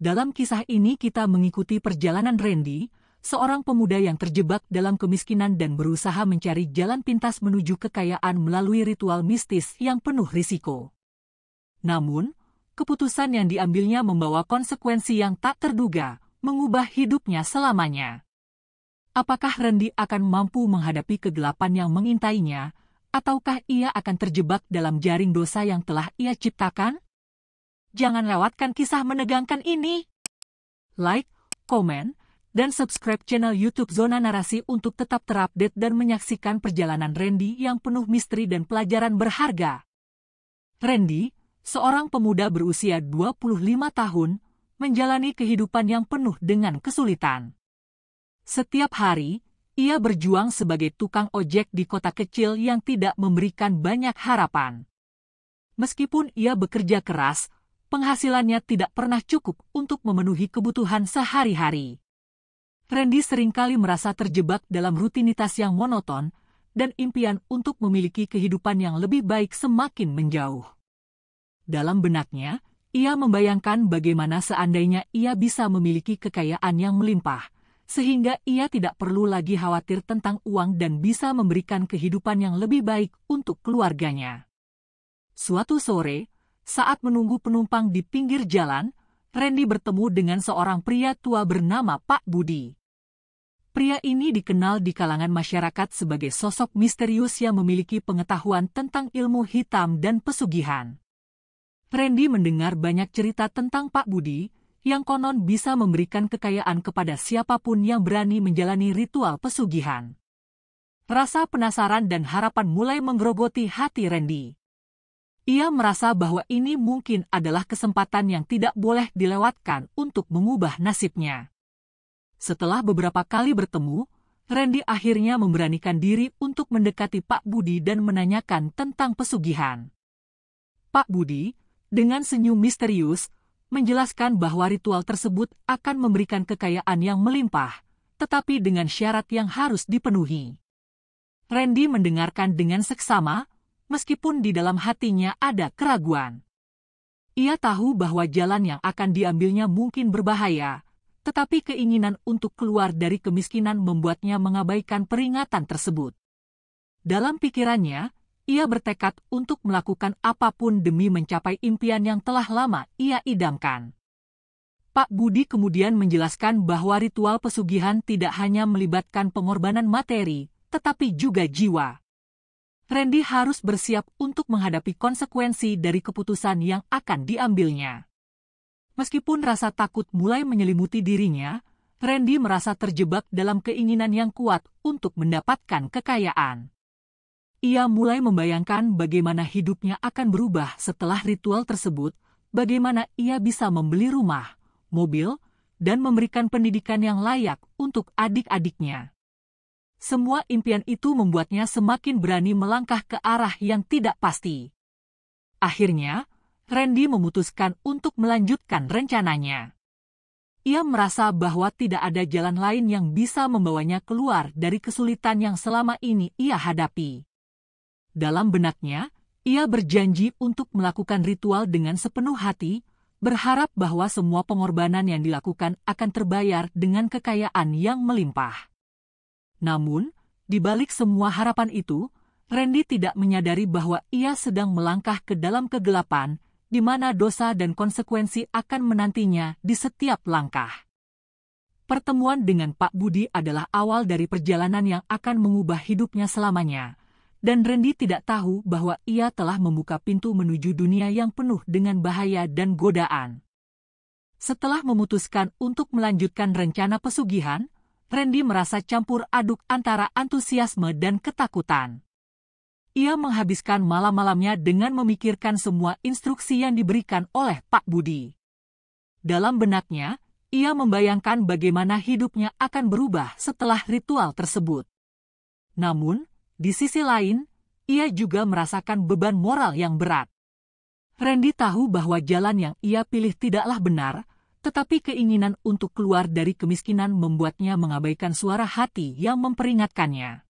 Dalam kisah ini kita mengikuti perjalanan Randy, seorang pemuda yang terjebak dalam kemiskinan dan berusaha mencari jalan pintas menuju kekayaan melalui ritual mistis yang penuh risiko. Namun, keputusan yang diambilnya membawa konsekuensi yang tak terduga, mengubah hidupnya selamanya. Apakah Randy akan mampu menghadapi kegelapan yang mengintainya, ataukah ia akan terjebak dalam jaring dosa yang telah ia ciptakan? Jangan lewatkan kisah menegangkan ini. Like, komen, dan subscribe channel YouTube Zona Narasi untuk tetap terupdate dan menyaksikan perjalanan Randy yang penuh misteri dan pelajaran berharga. Randy, seorang pemuda berusia 25 tahun, menjalani kehidupan yang penuh dengan kesulitan. Setiap hari, ia berjuang sebagai tukang ojek di kota kecil yang tidak memberikan banyak harapan. Meskipun ia bekerja keras, penghasilannya tidak pernah cukup untuk memenuhi kebutuhan sehari-hari. Randy seringkali merasa terjebak dalam rutinitas yang monoton, dan impian untuk memiliki kehidupan yang lebih baik semakin menjauh. Dalam benaknya, ia membayangkan bagaimana seandainya ia bisa memiliki kekayaan yang melimpah, sehingga ia tidak perlu lagi khawatir tentang uang dan bisa memberikan kehidupan yang lebih baik untuk keluarganya. Suatu sore, saat menunggu penumpang di pinggir jalan, Randy bertemu dengan seorang pria tua bernama Pak Budi. Pria ini dikenal di kalangan masyarakat sebagai sosok misterius yang memiliki pengetahuan tentang ilmu hitam dan pesugihan. Randy mendengar banyak cerita tentang Pak Budi, yang konon bisa memberikan kekayaan kepada siapapun yang berani menjalani ritual pesugihan. Rasa penasaran dan harapan mulai menggerogoti hati Randy. Ia merasa bahwa ini mungkin adalah kesempatan yang tidak boleh dilewatkan untuk mengubah nasibnya. Setelah beberapa kali bertemu, Randy akhirnya memberanikan diri untuk mendekati Pak Budi dan menanyakan tentang pesugihan. Pak Budi, dengan senyum misterius, menjelaskan bahwa ritual tersebut akan memberikan kekayaan yang melimpah, tetapi dengan syarat yang harus dipenuhi. Randy mendengarkan dengan seksama, meskipun di dalam hatinya ada keraguan. Ia tahu bahwa jalan yang akan diambilnya mungkin berbahaya, tetapi keinginan untuk keluar dari kemiskinan membuatnya mengabaikan peringatan tersebut. Dalam pikirannya, ia bertekad untuk melakukan apapun demi mencapai impian yang telah lama ia idamkan. Pak Budi kemudian menjelaskan bahwa ritual pesugihan tidak hanya melibatkan pengorbanan materi, tetapi juga jiwa. Randy harus bersiap untuk menghadapi konsekuensi dari keputusan yang akan diambilnya. Meskipun rasa takut mulai menyelimuti dirinya, Randy merasa terjebak dalam keinginan yang kuat untuk mendapatkan kekayaan. Ia mulai membayangkan bagaimana hidupnya akan berubah setelah ritual tersebut, bagaimana ia bisa membeli rumah, mobil, dan memberikan pendidikan yang layak untuk adik-adiknya. Semua impian itu membuatnya semakin berani melangkah ke arah yang tidak pasti. Akhirnya, Randy memutuskan untuk melanjutkan rencananya. Ia merasa bahwa tidak ada jalan lain yang bisa membawanya keluar dari kesulitan yang selama ini ia hadapi. Dalam benaknya, ia berjanji untuk melakukan ritual dengan sepenuh hati, berharap bahwa semua pengorbanan yang dilakukan akan terbayar dengan kekayaan yang melimpah. Namun, di balik semua harapan itu, Randy tidak menyadari bahwa ia sedang melangkah ke dalam kegelapan, di mana dosa dan konsekuensi akan menantinya di setiap langkah. Pertemuan dengan Pak Budi adalah awal dari perjalanan yang akan mengubah hidupnya selamanya, dan Randy tidak tahu bahwa ia telah membuka pintu menuju dunia yang penuh dengan bahaya dan godaan. Setelah memutuskan untuk melanjutkan rencana pesugihan, Randy merasa campur aduk antara antusiasme dan ketakutan. Ia menghabiskan malam-malamnya dengan memikirkan semua instruksi yang diberikan oleh Pak Budi. Dalam benaknya, ia membayangkan bagaimana hidupnya akan berubah setelah ritual tersebut. Namun, di sisi lain, ia juga merasakan beban moral yang berat. Randy tahu bahwa jalan yang ia pilih tidaklah benar, tetapi keinginan untuk keluar dari kemiskinan membuatnya mengabaikan suara hati yang memperingatkannya.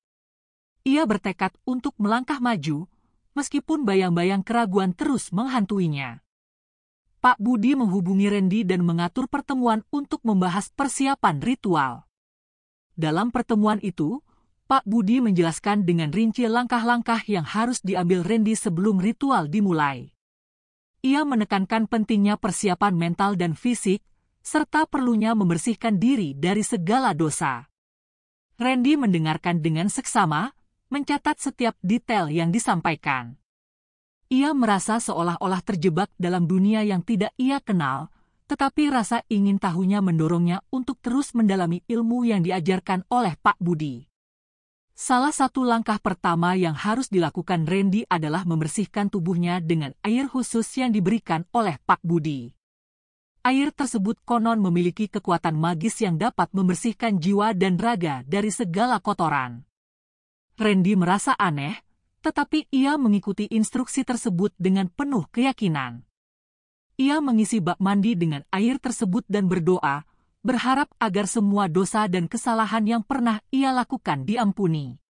Ia bertekad untuk melangkah maju, meskipun bayang-bayang keraguan terus menghantuinya. Pak Budi menghubungi Randy dan mengatur pertemuan untuk membahas persiapan ritual. Dalam pertemuan itu, Pak Budi menjelaskan dengan rinci langkah-langkah yang harus diambil Randy sebelum ritual dimulai. Ia menekankan pentingnya persiapan mental dan fisik, serta perlunya membersihkan diri dari segala dosa. Randy mendengarkan dengan seksama, mencatat setiap detail yang disampaikan. Ia merasa seolah-olah terjebak dalam dunia yang tidak ia kenal, tetapi rasa ingin tahunya mendorongnya untuk terus mendalami ilmu yang diajarkan oleh Pak Budi. Salah satu langkah pertama yang harus dilakukan Randy adalah membersihkan tubuhnya dengan air khusus yang diberikan oleh Pak Budi. Air tersebut konon memiliki kekuatan magis yang dapat membersihkan jiwa dan raga dari segala kotoran. Randy merasa aneh, tetapi ia mengikuti instruksi tersebut dengan penuh keyakinan. Ia mengisi bak mandi dengan air tersebut dan berdoa, berharap agar semua dosa dan kesalahan yang pernah ia lakukan diampuni.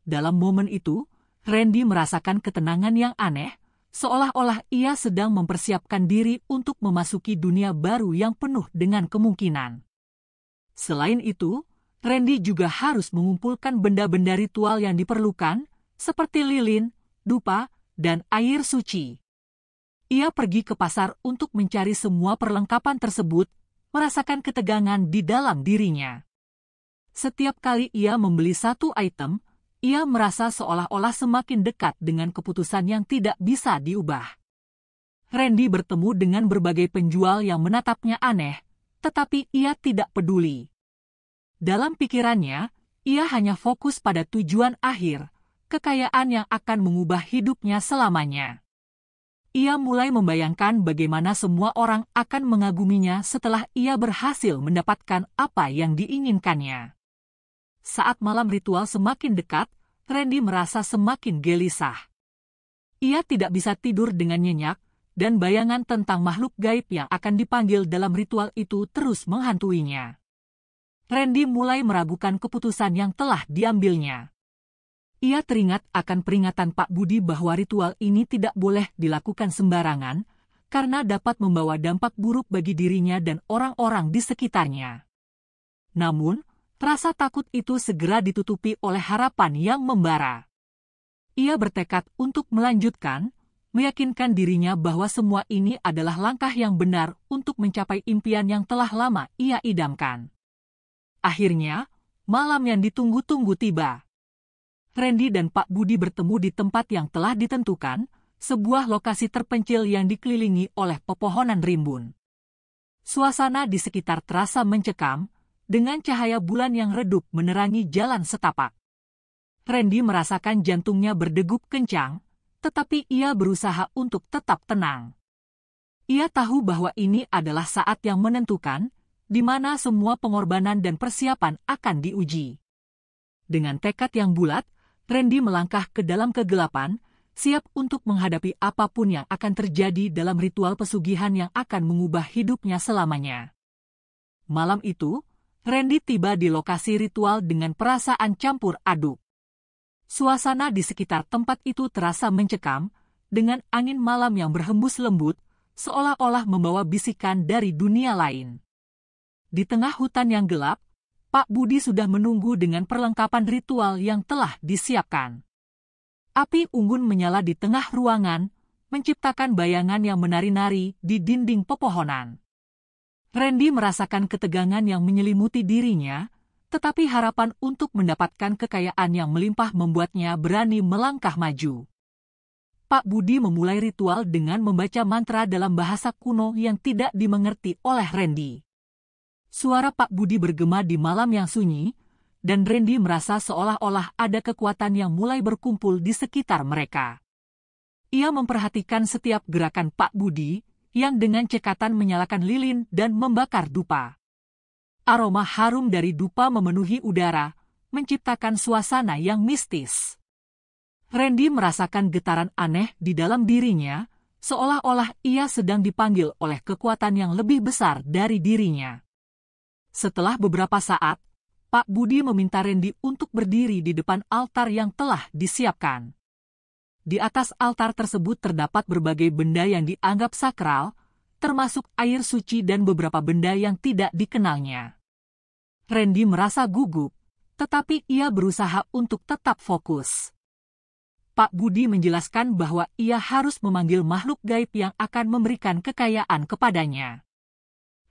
Dalam momen itu, Randy merasakan ketenangan yang aneh, seolah-olah ia sedang mempersiapkan diri untuk memasuki dunia baru yang penuh dengan kemungkinan. Selain itu, Randy juga harus mengumpulkan benda-benda ritual yang diperlukan, seperti lilin, dupa, dan air suci. Ia pergi ke pasar untuk mencari semua perlengkapan tersebut, merasakan ketegangan di dalam dirinya. Setiap kali ia membeli satu item, ia merasa seolah-olah semakin dekat dengan keputusan yang tidak bisa diubah. Randy bertemu dengan berbagai penjual yang menatapnya aneh, tetapi ia tidak peduli. Dalam pikirannya, ia hanya fokus pada tujuan akhir, kekayaan yang akan mengubah hidupnya selamanya. Ia mulai membayangkan bagaimana semua orang akan mengaguminya setelah ia berhasil mendapatkan apa yang diinginkannya. Saat malam ritual semakin dekat, Randy merasa semakin gelisah. Ia tidak bisa tidur dengan nyenyak, dan bayangan tentang makhluk gaib yang akan dipanggil dalam ritual itu terus menghantuinya. Randy mulai meragukan keputusan yang telah diambilnya. Ia teringat akan peringatan Pak Budi bahwa ritual ini tidak boleh dilakukan sembarangan, karena dapat membawa dampak buruk bagi dirinya dan orang-orang di sekitarnya. Namun, rasa takut itu segera ditutupi oleh harapan yang membara. Ia bertekad untuk melanjutkan, meyakinkan dirinya bahwa semua ini adalah langkah yang benar untuk mencapai impian yang telah lama ia idamkan. Akhirnya, malam yang ditunggu-tunggu tiba. Randy dan Pak Budi bertemu di tempat yang telah ditentukan, sebuah lokasi terpencil yang dikelilingi oleh pepohonan rimbun. Suasana di sekitar terasa mencekam, dengan cahaya bulan yang redup menerangi jalan setapak. Randy merasakan jantungnya berdegup kencang, tetapi ia berusaha untuk tetap tenang. Ia tahu bahwa ini adalah saat yang menentukan, di mana semua pengorbanan dan persiapan akan diuji. Dengan tekad yang bulat, Randy melangkah ke dalam kegelapan, siap untuk menghadapi apapun yang akan terjadi dalam ritual pesugihan yang akan mengubah hidupnya selamanya. Malam itu, Randy tiba di lokasi ritual dengan perasaan campur aduk. Suasana di sekitar tempat itu terasa mencekam, dengan angin malam yang berhembus lembut, seolah-olah membawa bisikan dari dunia lain. Di tengah hutan yang gelap, Pak Budi sudah menunggu dengan perlengkapan ritual yang telah disiapkan. Api unggun menyala di tengah ruangan, menciptakan bayangan yang menari-nari di dinding pepohonan. Randy merasakan ketegangan yang menyelimuti dirinya, tetapi harapan untuk mendapatkan kekayaan yang melimpah membuatnya berani melangkah maju. Pak Budi memulai ritual dengan membaca mantra dalam bahasa kuno yang tidak dimengerti oleh Randy. Suara Pak Budi bergema di malam yang sunyi, dan Randy merasa seolah-olah ada kekuatan yang mulai berkumpul di sekitar mereka. Ia memperhatikan setiap gerakan Pak Budi, yang dengan cekatan menyalakan lilin dan membakar dupa. Aroma harum dari dupa memenuhi udara, menciptakan suasana yang mistis. Randy merasakan getaran aneh di dalam dirinya, seolah-olah ia sedang dipanggil oleh kekuatan yang lebih besar dari dirinya. Setelah beberapa saat, Pak Budi meminta Randy untuk berdiri di depan altar yang telah disiapkan. Di atas altar tersebut terdapat berbagai benda yang dianggap sakral, termasuk air suci dan beberapa benda yang tidak dikenalnya. Randy merasa gugup, tetapi ia berusaha untuk tetap fokus. Pak Budi menjelaskan bahwa ia harus memanggil makhluk gaib yang akan memberikan kekayaan kepadanya.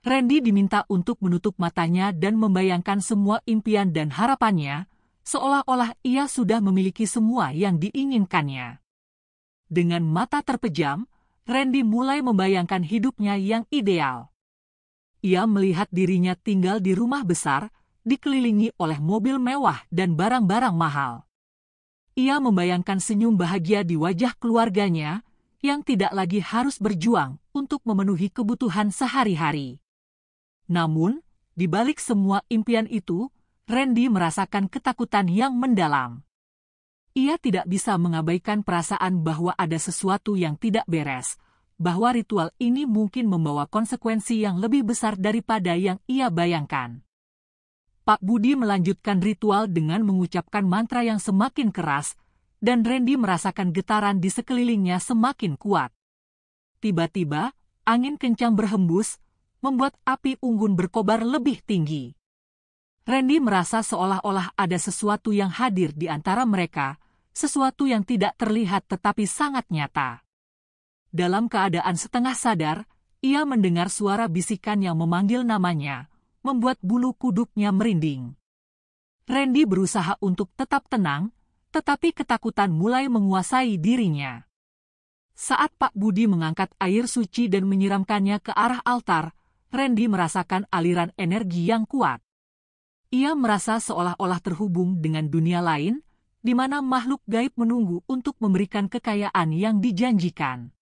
Randy diminta untuk menutup matanya dan membayangkan semua impian dan harapannya, seolah-olah ia sudah memiliki semua yang diinginkannya. Dengan mata terpejam, Randy mulai membayangkan hidupnya yang ideal. Ia melihat dirinya tinggal di rumah besar, dikelilingi oleh mobil mewah dan barang-barang mahal. Ia membayangkan senyum bahagia di wajah keluarganya, yang tidak lagi harus berjuang untuk memenuhi kebutuhan sehari-hari. Namun, di balik semua impian itu, Randy merasakan ketakutan yang mendalam. Ia tidak bisa mengabaikan perasaan bahwa ada sesuatu yang tidak beres, bahwa ritual ini mungkin membawa konsekuensi yang lebih besar daripada yang ia bayangkan. Pak Budi melanjutkan ritual dengan mengucapkan mantra yang semakin keras, dan Randy merasakan getaran di sekelilingnya semakin kuat. Tiba-tiba, angin kencang berhembus, membuat api unggun berkobar lebih tinggi. Randy merasa seolah-olah ada sesuatu yang hadir di antara mereka, sesuatu yang tidak terlihat tetapi sangat nyata. Dalam keadaan setengah sadar, ia mendengar suara bisikan yang memanggil namanya, membuat bulu kuduknya merinding. Randy berusaha untuk tetap tenang, tetapi ketakutan mulai menguasai dirinya. Saat Pak Budi mengangkat air suci dan menyiramkannya ke arah altar, Randy merasakan aliran energi yang kuat. Ia merasa seolah-olah terhubung dengan dunia lain, di mana makhluk gaib menunggu untuk memberikan kekayaan yang dijanjikan.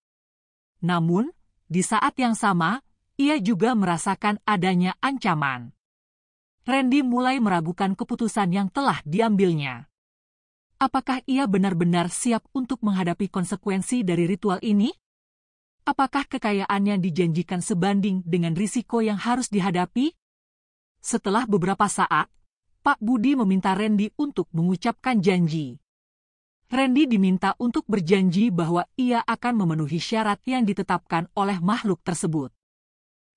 Namun, di saat yang sama, ia juga merasakan adanya ancaman. Randy mulai meragukan keputusan yang telah diambilnya. Apakah ia benar-benar siap untuk menghadapi konsekuensi dari ritual ini? Apakah kekayaannya dijanjikan sebanding dengan risiko yang harus dihadapi? Setelah beberapa saat, Pak Budi meminta Randy untuk mengucapkan janji. Randy diminta untuk berjanji bahwa ia akan memenuhi syarat yang ditetapkan oleh makhluk tersebut.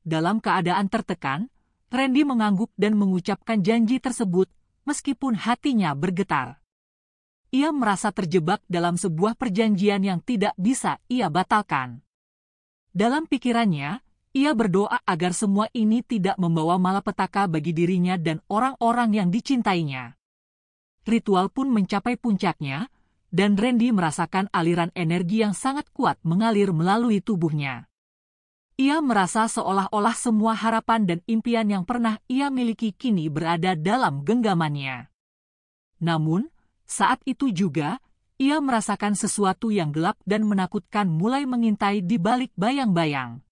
Dalam keadaan tertekan, Randy mengangguk dan mengucapkan janji tersebut, meskipun hatinya bergetar. Ia merasa terjebak dalam sebuah perjanjian yang tidak bisa ia batalkan. Dalam pikirannya, ia berdoa agar semua ini tidak membawa malapetaka bagi dirinya dan orang-orang yang dicintainya. Ritual pun mencapai puncaknya, dan Randy merasakan aliran energi yang sangat kuat mengalir melalui tubuhnya. Ia merasa seolah-olah semua harapan dan impian yang pernah ia miliki kini berada dalam genggamannya. Namun, saat itu juga, ia merasakan sesuatu yang gelap dan menakutkan mulai mengintai di balik bayang-bayang.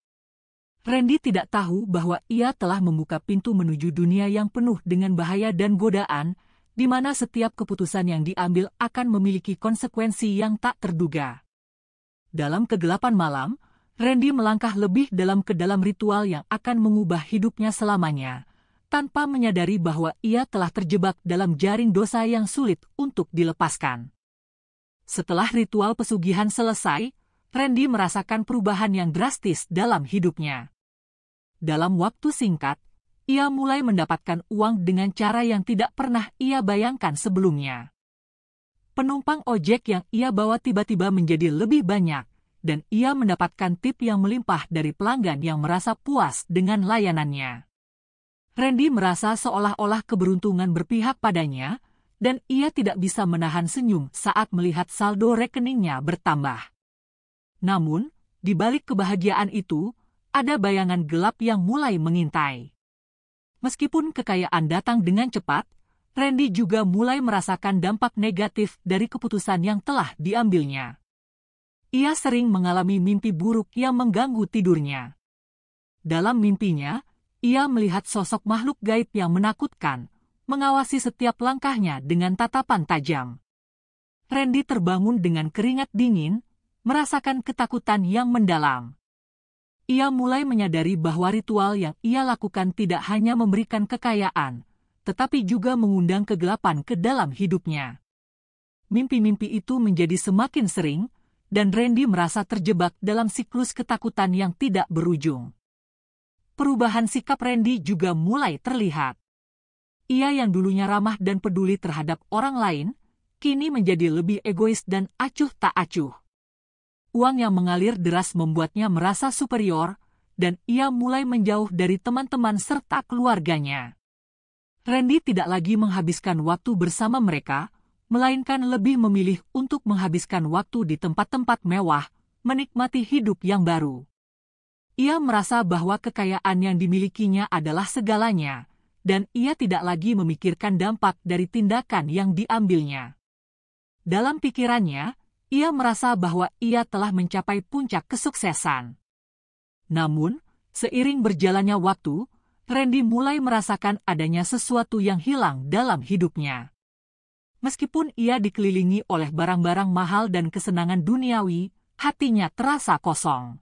Randy tidak tahu bahwa ia telah membuka pintu menuju dunia yang penuh dengan bahaya dan godaan, di mana setiap keputusan yang diambil akan memiliki konsekuensi yang tak terduga. Dalam kegelapan malam, Randy melangkah lebih dalam ke dalam ritual yang akan mengubah hidupnya selamanya, tanpa menyadari bahwa ia telah terjebak dalam jaring dosa yang sulit untuk dilepaskan. Setelah ritual pesugihan selesai, Randy merasakan perubahan yang drastis dalam hidupnya. Dalam waktu singkat, ia mulai mendapatkan uang dengan cara yang tidak pernah ia bayangkan sebelumnya. Penumpang ojek yang ia bawa tiba-tiba menjadi lebih banyak, dan ia mendapatkan tip yang melimpah dari pelanggan yang merasa puas dengan layanannya. Randy merasa seolah-olah keberuntungan berpihak padanya, dan ia tidak bisa menahan senyum saat melihat saldo rekeningnya bertambah. Namun, di balik kebahagiaan itu, ada bayangan gelap yang mulai mengintai. Meskipun kekayaan datang dengan cepat, Randy juga mulai merasakan dampak negatif dari keputusan yang telah diambilnya. Ia sering mengalami mimpi buruk yang mengganggu tidurnya. Dalam mimpinya, ia melihat sosok makhluk gaib yang menakutkan, mengawasi setiap langkahnya dengan tatapan tajam. Randy terbangun dengan keringat dingin, merasakan ketakutan yang mendalam. Ia mulai menyadari bahwa ritual yang ia lakukan tidak hanya memberikan kekayaan, tetapi juga mengundang kegelapan ke dalam hidupnya. Mimpi-mimpi itu menjadi semakin sering, dan Randy merasa terjebak dalam siklus ketakutan yang tidak berujung. Perubahan sikap Randy juga mulai terlihat. Ia yang dulunya ramah dan peduli terhadap orang lain, kini menjadi lebih egois dan acuh tak acuh. Uang yang mengalir deras membuatnya merasa superior, dan ia mulai menjauh dari teman-teman serta keluarganya. Randy tidak lagi menghabiskan waktu bersama mereka, melainkan lebih memilih untuk menghabiskan waktu di tempat-tempat mewah, menikmati hidup yang baru. Ia merasa bahwa kekayaan yang dimilikinya adalah segalanya, dan ia tidak lagi memikirkan dampak dari tindakan yang diambilnya. Dalam pikirannya, ia merasa bahwa ia telah mencapai puncak kesuksesan. Namun, seiring berjalannya waktu, Randy mulai merasakan adanya sesuatu yang hilang dalam hidupnya. Meskipun ia dikelilingi oleh barang-barang mahal dan kesenangan duniawi, hatinya terasa kosong.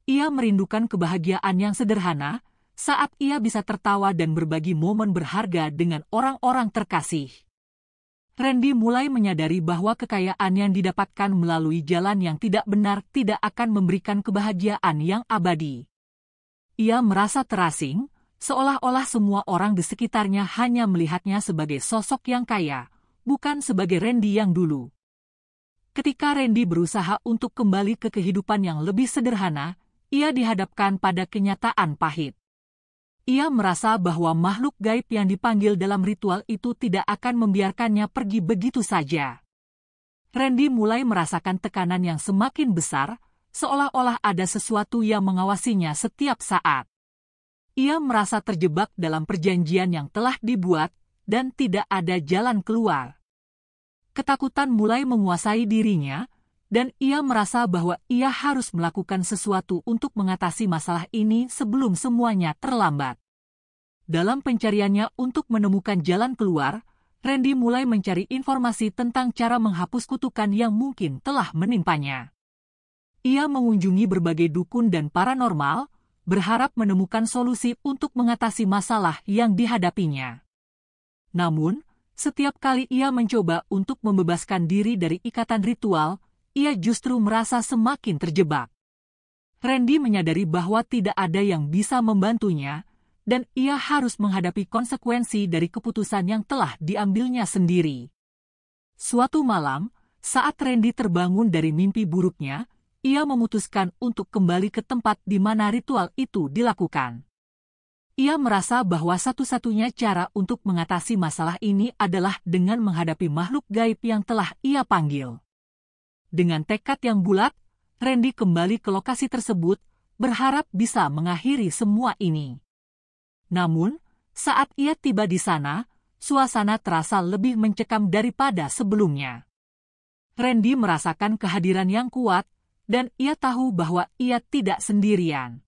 Ia merindukan kebahagiaan yang sederhana, saat ia bisa tertawa dan berbagi momen berharga dengan orang-orang terkasih. Randy mulai menyadari bahwa kekayaan yang didapatkan melalui jalan yang tidak benar tidak akan memberikan kebahagiaan yang abadi. Ia merasa terasing, seolah-olah semua orang di sekitarnya hanya melihatnya sebagai sosok yang kaya, bukan sebagai Randy yang dulu. Ketika Randy berusaha untuk kembali ke kehidupan yang lebih sederhana, ia dihadapkan pada kenyataan pahit. Ia merasa bahwa makhluk gaib yang dipanggil dalam ritual itu tidak akan membiarkannya pergi begitu saja. Randy mulai merasakan tekanan yang semakin besar, seolah-olah ada sesuatu yang mengawasinya setiap saat. Ia merasa terjebak dalam perjanjian yang telah dibuat, dan tidak ada jalan keluar. Ketakutan mulai menguasai dirinya, dan ia merasa bahwa ia harus melakukan sesuatu untuk mengatasi masalah ini sebelum semuanya terlambat. Dalam pencariannya untuk menemukan jalan keluar, Randy mulai mencari informasi tentang cara menghapus kutukan yang mungkin telah menimpanya. Ia mengunjungi berbagai dukun dan paranormal, berharap menemukan solusi untuk mengatasi masalah yang dihadapinya. Namun, setiap kali ia mencoba untuk membebaskan diri dari ikatan ritual, ia justru merasa semakin terjebak. Randy menyadari bahwa tidak ada yang bisa membantunya, dan ia harus menghadapi konsekuensi dari keputusan yang telah diambilnya sendiri. Suatu malam, saat Randy terbangun dari mimpi buruknya, ia memutuskan untuk kembali ke tempat di mana ritual itu dilakukan. Ia merasa bahwa satu-satunya cara untuk mengatasi masalah ini adalah dengan menghadapi makhluk gaib yang telah ia panggil. Dengan tekad yang bulat, Randy kembali ke lokasi tersebut, berharap bisa mengakhiri semua ini. Namun, saat ia tiba di sana, suasana terasa lebih mencekam daripada sebelumnya. Randy merasakan kehadiran yang kuat, dan ia tahu bahwa ia tidak sendirian.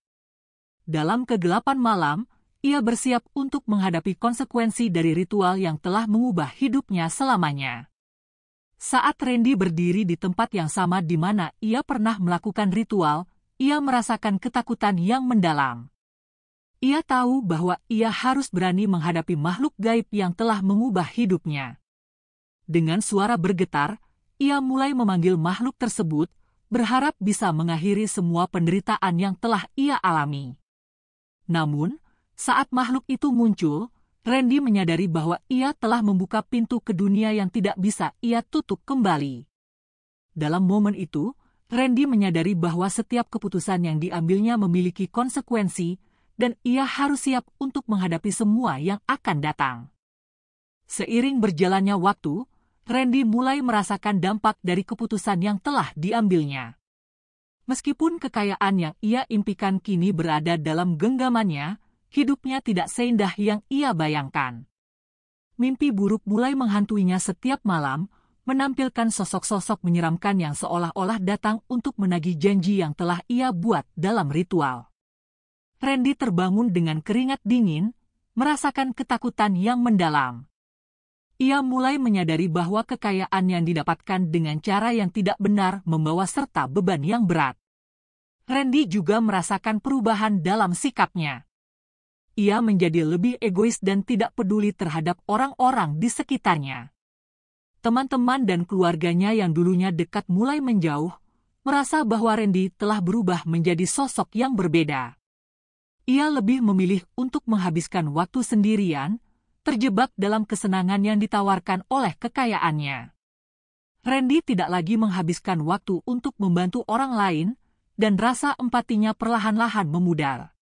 Dalam kegelapan malam, ia bersiap untuk menghadapi konsekuensi dari ritual yang telah mengubah hidupnya selamanya. Saat Randy berdiri di tempat yang sama di mana ia pernah melakukan ritual, ia merasakan ketakutan yang mendalam. Ia tahu bahwa ia harus berani menghadapi makhluk gaib yang telah mengubah hidupnya. Dengan suara bergetar, ia mulai memanggil makhluk tersebut, berharap bisa mengakhiri semua penderitaan yang telah ia alami. Namun, saat makhluk itu muncul, Randy menyadari bahwa ia telah membuka pintu ke dunia yang tidak bisa ia tutup kembali. Dalam momen itu, Randy menyadari bahwa setiap keputusan yang diambilnya memiliki konsekuensi, dan ia harus siap untuk menghadapi semua yang akan datang. Seiring berjalannya waktu, Randy mulai merasakan dampak dari keputusan yang telah diambilnya. Meskipun kekayaan yang ia impikan kini berada dalam genggamannya, hidupnya tidak seindah yang ia bayangkan. Mimpi buruk mulai menghantuinya setiap malam, menampilkan sosok-sosok menyeramkan yang seolah-olah datang untuk menagih janji yang telah ia buat dalam ritual. Randy terbangun dengan keringat dingin, merasakan ketakutan yang mendalam. Ia mulai menyadari bahwa kekayaan yang didapatkan dengan cara yang tidak benar membawa serta beban yang berat. Randy juga merasakan perubahan dalam sikapnya. Ia menjadi lebih egois dan tidak peduli terhadap orang-orang di sekitarnya. Teman-teman dan keluarganya yang dulunya dekat mulai menjauh, merasa bahwa Randy telah berubah menjadi sosok yang berbeda. Ia lebih memilih untuk menghabiskan waktu sendirian, terjebak dalam kesenangan yang ditawarkan oleh kekayaannya. Randy tidak lagi menghabiskan waktu untuk membantu orang lain, dan rasa empatinya perlahan-lahan memudar.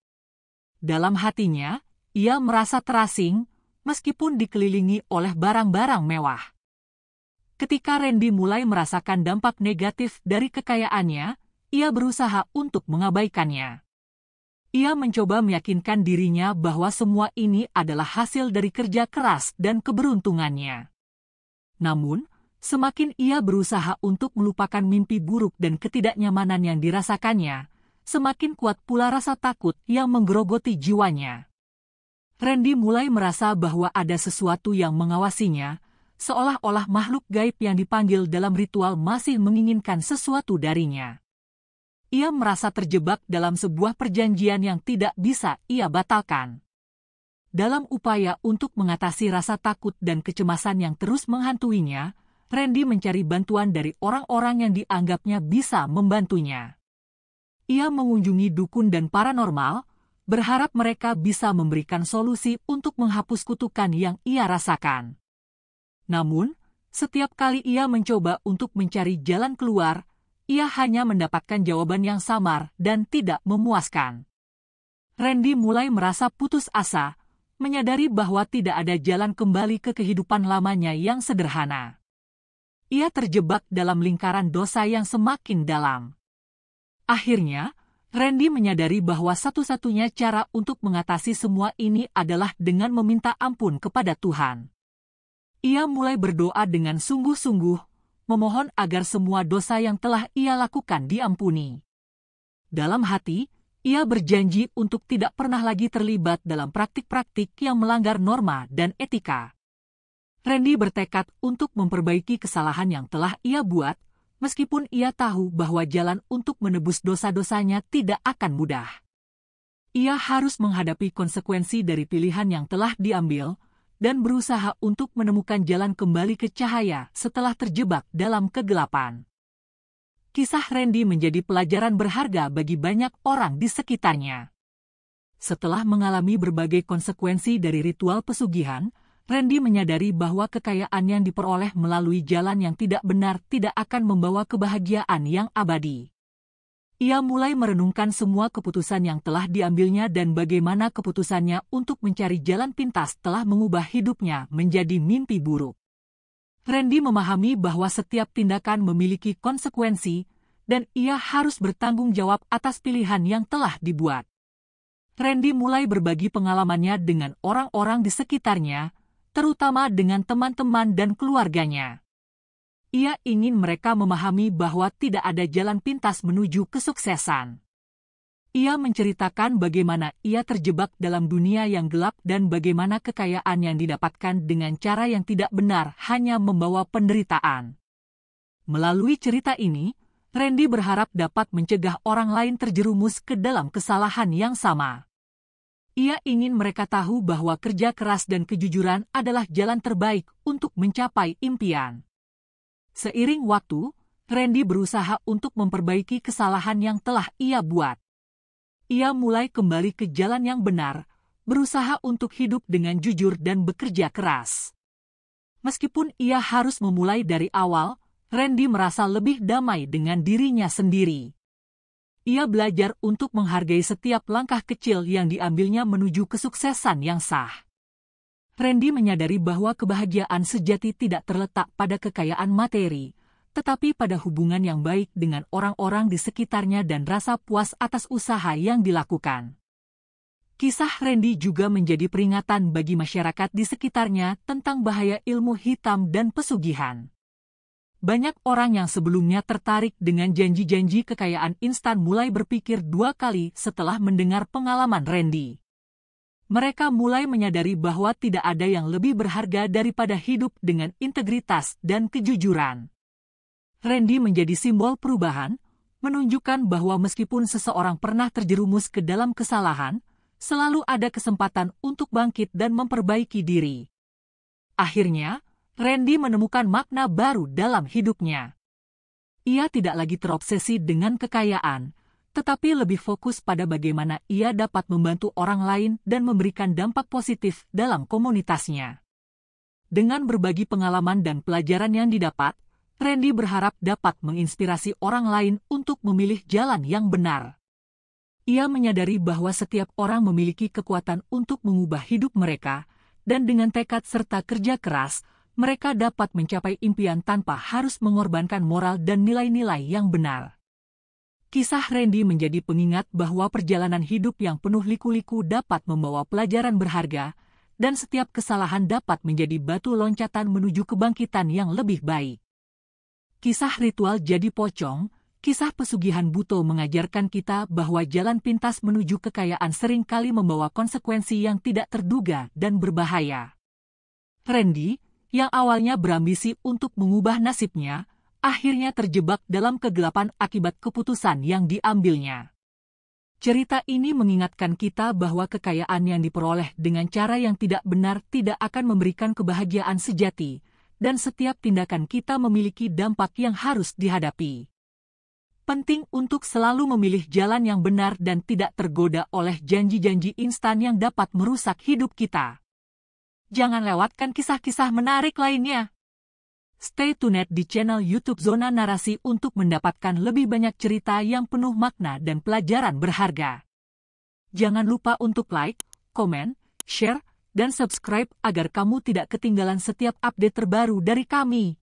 Dalam hatinya, ia merasa terasing, meskipun dikelilingi oleh barang-barang mewah. Ketika Randy mulai merasakan dampak negatif dari kekayaannya, ia berusaha untuk mengabaikannya. Ia mencoba meyakinkan dirinya bahwa semua ini adalah hasil dari kerja keras dan keberuntungannya. Namun, semakin ia berusaha untuk melupakan mimpi buruk dan ketidaknyamanan yang dirasakannya, semakin kuat pula rasa takut yang menggerogoti jiwanya. Randy mulai merasa bahwa ada sesuatu yang mengawasinya, seolah-olah makhluk gaib yang dipanggil dalam ritual masih menginginkan sesuatu darinya. Ia merasa terjebak dalam sebuah perjanjian yang tidak bisa ia batalkan. Dalam upaya untuk mengatasi rasa takut dan kecemasan yang terus menghantuinya, Randy mencari bantuan dari orang-orang yang dianggapnya bisa membantunya. Ia mengunjungi dukun dan paranormal, berharap mereka bisa memberikan solusi untuk menghapus kutukan yang ia rasakan. Namun, setiap kali ia mencoba untuk mencari jalan keluar, ia hanya mendapatkan jawaban yang samar dan tidak memuaskan. Randy mulai merasa putus asa, menyadari bahwa tidak ada jalan kembali ke kehidupan lamanya yang sederhana. Ia terjebak dalam lingkaran dosa yang semakin dalam. Akhirnya, Randy menyadari bahwa satu-satunya cara untuk mengatasi semua ini adalah dengan meminta ampun kepada Tuhan. Ia mulai berdoa dengan sungguh-sungguh, memohon agar semua dosa yang telah ia lakukan diampuni. Dalam hati, ia berjanji untuk tidak pernah lagi terlibat dalam praktik-praktik yang melanggar norma dan etika. Randy bertekad untuk memperbaiki kesalahan yang telah ia buat, meskipun ia tahu bahwa jalan untuk menebus dosa-dosanya tidak akan mudah. Ia harus menghadapi konsekuensi dari pilihan yang telah diambil, dan berusaha untuk menemukan jalan kembali ke cahaya setelah terjebak dalam kegelapan. Kisah Randy menjadi pelajaran berharga bagi banyak orang di sekitarnya. Setelah mengalami berbagai konsekuensi dari ritual pesugihan, Randy menyadari bahwa kekayaan yang diperoleh melalui jalan yang tidak benar tidak akan membawa kebahagiaan yang abadi. Ia mulai merenungkan semua keputusan yang telah diambilnya dan bagaimana keputusannya untuk mencari jalan pintas telah mengubah hidupnya menjadi mimpi buruk. Randy memahami bahwa setiap tindakan memiliki konsekuensi, dan ia harus bertanggung jawab atas pilihan yang telah dibuat. Randy mulai berbagi pengalamannya dengan orang-orang di sekitarnya, terutama dengan teman-teman dan keluarganya. Ia ingin mereka memahami bahwa tidak ada jalan pintas menuju kesuksesan. Ia menceritakan bagaimana ia terjebak dalam dunia yang gelap dan bagaimana kekayaan yang didapatkan dengan cara yang tidak benar hanya membawa penderitaan. Melalui cerita ini, Randy berharap dapat mencegah orang lain terjerumus ke dalam kesalahan yang sama. Ia ingin mereka tahu bahwa kerja keras dan kejujuran adalah jalan terbaik untuk mencapai impian. Seiring waktu, Randy berusaha untuk memperbaiki kesalahan yang telah ia buat. Ia mulai kembali ke jalan yang benar, berusaha untuk hidup dengan jujur dan bekerja keras. Meskipun ia harus memulai dari awal, Randy merasa lebih damai dengan dirinya sendiri. Ia belajar untuk menghargai setiap langkah kecil yang diambilnya menuju kesuksesan yang sah. Randy menyadari bahwa kebahagiaan sejati tidak terletak pada kekayaan materi, tetapi pada hubungan yang baik dengan orang-orang di sekitarnya dan rasa puas atas usaha yang dilakukan. Kisah Randy juga menjadi peringatan bagi masyarakat di sekitarnya tentang bahaya ilmu hitam dan pesugihan. Banyak orang yang sebelumnya tertarik dengan janji-janji kekayaan instan mulai berpikir dua kali setelah mendengar pengalaman Randy. Mereka mulai menyadari bahwa tidak ada yang lebih berharga daripada hidup dengan integritas dan kejujuran. Randy menjadi simbol perubahan, menunjukkan bahwa meskipun seseorang pernah terjerumus ke dalam kesalahan, selalu ada kesempatan untuk bangkit dan memperbaiki diri. Akhirnya, Randy menemukan makna baru dalam hidupnya. Ia tidak lagi terobsesi dengan kekayaan, tetapi lebih fokus pada bagaimana ia dapat membantu orang lain dan memberikan dampak positif dalam komunitasnya. Dengan berbagi pengalaman dan pelajaran yang didapat, Randy berharap dapat menginspirasi orang lain untuk memilih jalan yang benar. Ia menyadari bahwa setiap orang memiliki kekuatan untuk mengubah hidup mereka, dan dengan tekad serta kerja keras, mereka dapat mencapai impian tanpa harus mengorbankan moral dan nilai-nilai yang benar. Kisah Randy menjadi pengingat bahwa perjalanan hidup yang penuh liku-liku dapat membawa pelajaran berharga, dan setiap kesalahan dapat menjadi batu loncatan menuju kebangkitan yang lebih baik. Kisah ritual jadi pocong, kisah pesugihan buto mengajarkan kita bahwa jalan pintas menuju kekayaan seringkali membawa konsekuensi yang tidak terduga dan berbahaya. Randy, yang awalnya berambisi untuk mengubah nasibnya, akhirnya terjebak dalam kegelapan akibat keputusan yang diambilnya. Cerita ini mengingatkan kita bahwa kekayaan yang diperoleh dengan cara yang tidak benar tidak akan memberikan kebahagiaan sejati, dan setiap tindakan kita memiliki dampak yang harus dihadapi. Penting untuk selalu memilih jalan yang benar dan tidak tergoda oleh janji-janji instan yang dapat merusak hidup kita. Jangan lewatkan kisah-kisah menarik lainnya. Stay tuned di channel YouTube Zona Narasi untuk mendapatkan lebih banyak cerita yang penuh makna dan pelajaran berharga. Jangan lupa untuk like, komen, share, dan subscribe agar kamu tidak ketinggalan setiap update terbaru dari kami.